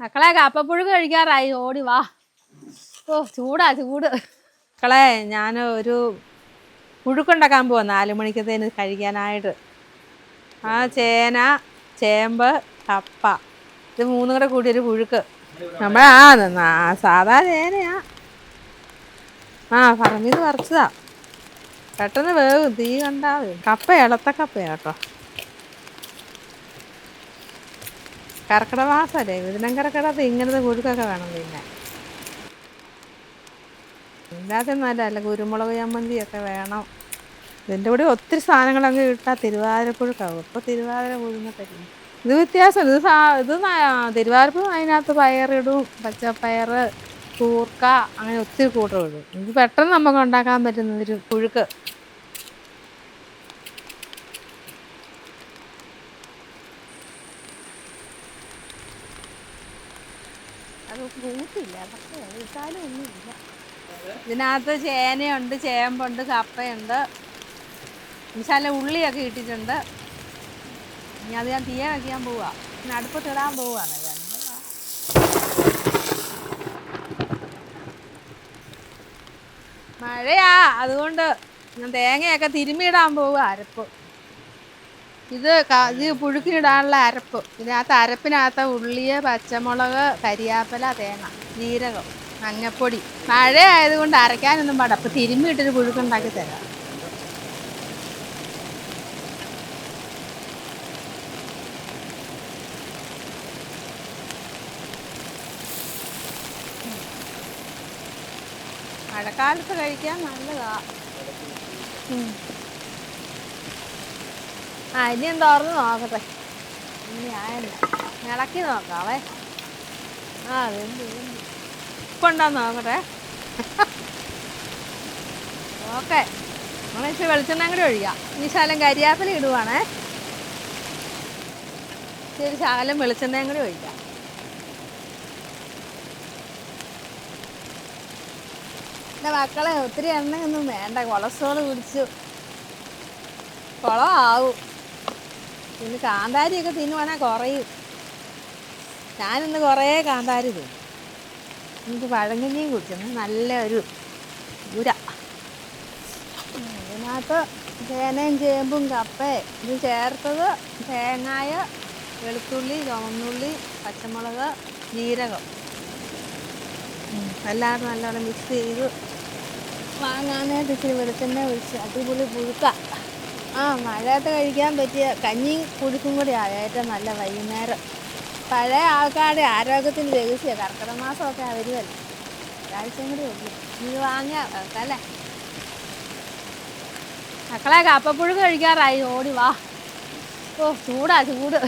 മക്കളെ കപ്പപ്പുഴുക്ക് കഴിക്കാറായി, ഓടി വാ. ഓ ചൂടാ ചൂട്. മക്കളെ ഞാൻ ഒരു പുഴുക്കുണ്ടാക്കാൻ പോവാ 4 മണിക്കത്തേന് കഴിക്കാനായിട്ട്. ആ ചേന, ചേമ്പ്, കപ്പ, ഇത് മൂന്നും കൂടെ കൂടി ഒരു പുഴുക്ക്. സാധാ ചേനയാ. പറമ്പിന്ന് പറിച്ചതാ. പെട്ടെന്ന് വേവും, തീ കണ്ടാ കപ്പ ഇളത്തക്കപ്പയാ കേട്ടോ. കർക്കിടക മാസമല്ലേ, ഇതിനം കർക്കിടകത്ത് ഇങ്ങനത്തെ പുഴുക്കൊക്കെ വേണം. പിന്നെ ഇല്ലാതെ അല്ല കുരുമുളക് ചമ്മന്തിയൊക്കെ വേണം. ഇതിൻ്റെ കൂടെ ഒത്തിരി സാധനങ്ങൾ അങ്ങ് ഇട്ടാൽ തിരുവാതിരപ്പുഴുക്കാവും. ഇപ്പോൾ തിരുവാതിര പുഴുങ്ങത്തല്ലേ. ഇത് വ്യത്യാസം. ഇത് തിരുവാതിരപ്പുഴും അതിനകത്ത് പയറിടും, പച്ചപ്പയർ, കൂർക്ക, അങ്ങനെ ഒത്തിരി കൂട്ടം ഇടും. ഇത് പെട്ടെന്ന് നമുക്ക് ഉണ്ടാക്കാൻ പറ്റുന്ന ഒരു പുഴുക്ക്. അത് കൂട്ടില്ല, പക്ഷേ ഇട്ടാലും ഒന്നുമില്ല. ഇതിനകത്ത് ചേനയുണ്ട്, ചേമ്പുണ്ട്, കപ്പയുണ്ട്, ശകലം ഉള്ളിയൊക്കെ ഇട്ടിട്ടുണ്ട്. ഇനി അത് ഞാൻ തീയ വയ്ക്കാൻ പോവാ. പിന്നെ അടുപ്പത്തിടാൻ പോവാണ്. മഴയാ, അതുകൊണ്ട് ഞാൻ തേങ്ങയൊക്കെ തിരുമ്മിയിടാൻ പോവുക. അരപ്പ് ഇത് പുഴുക്കിനിടാനുള്ള അരപ്പ്. ഇതിനകത്ത് അരപ്പിനകത്ത് ഉള്ളി, പച്ചമുളക്, കരിയാപ്പല, തേങ്ങ, ജീരകം, മഞ്ഞപ്പൊടി. മഴ ആയതുകൊണ്ട് അരയ്ക്കാനൊന്നും പാടില്ല. അപ്പം തിരുമ്മിയിട്ടൊരു പുഴുക്കുണ്ടാക്കി തരാം. മഴക്കാലത്ത് കഴിക്കാൻ നല്ലതാ. ഇനി തുറന്ന് നോക്കട്ടെ. ഇനി ആയല്ല, ഇളക്കി നോക്കാവേ. ഇപ്പം ഉണ്ടോന്ന് നോക്കട്ടെ. ഓക്കെ, നമ്മളിച്ചിരി വെളിച്ചെണ്ണ കൂടി ഒഴിക്കാം. ഈ ശകലം കരിയാപ്പില ഇടുവാണേ. ഇച്ചിരി ശകലം വെളിച്ചെണ്ണയും കൂടി ഒഴിക്കാം. എൻ്റെ മക്കളെ ഒത്തിരി എണ്ണയൊന്നും വേണ്ട, കൊളസ്ട്രോൾ പിടിച്ചു കുളമാവും. പിന്നെ കാന്താരിയൊക്കെ തിന്നുവാണെങ്കിൽ കുറയും. ഞാനിന്ന് കുറേ കാന്താരി തിന്നു. എനിക്ക് പഴങ്കഞ്ഞിയും കുടിച്ചു. നല്ല ഒരു ഉര. ഇതിനകത്ത് ചേനയും ചേമ്പും കപ്പയും ഇത് ചേർത്തത് തേങ്ങായ, വെളുത്തുള്ളി, ചുവന്നുള്ളി, പച്ചമുളക്, ജീരകം എല്ലാം നല്ലോണം മിക്സ് ചെയ്ത് വാങ്ങാനായിട്ട് ഇച്ചിരി വെളിച്ചെണ്ണ ഒഴിച്ച് അടിപൊളി പുഴുക്ക. മഴയത്ത് കഴിക്കാൻ പറ്റിയ കഞ്ഞിയും പുഴുക്കും കൂടിയാണ് ഏറ്റവും നല്ല വൈകുന്നേരം. പഴയ ആൾക്കാരുടെ ആരോഗ്യത്തിന് രഹസ്യ കർക്കിടക മാസമൊക്കെ വരുമല്ലോ, ഒരാഴ്ചയും കൂടി ഉള്ളു. ഇത് വാങ്ങിയാൽ അല്ലേ. മക്കളെ കപ്പപ്പുഴുക്ക് കഴിക്കാറായി, ഓടി വാ. ഓ ചൂടാ ചൂട്.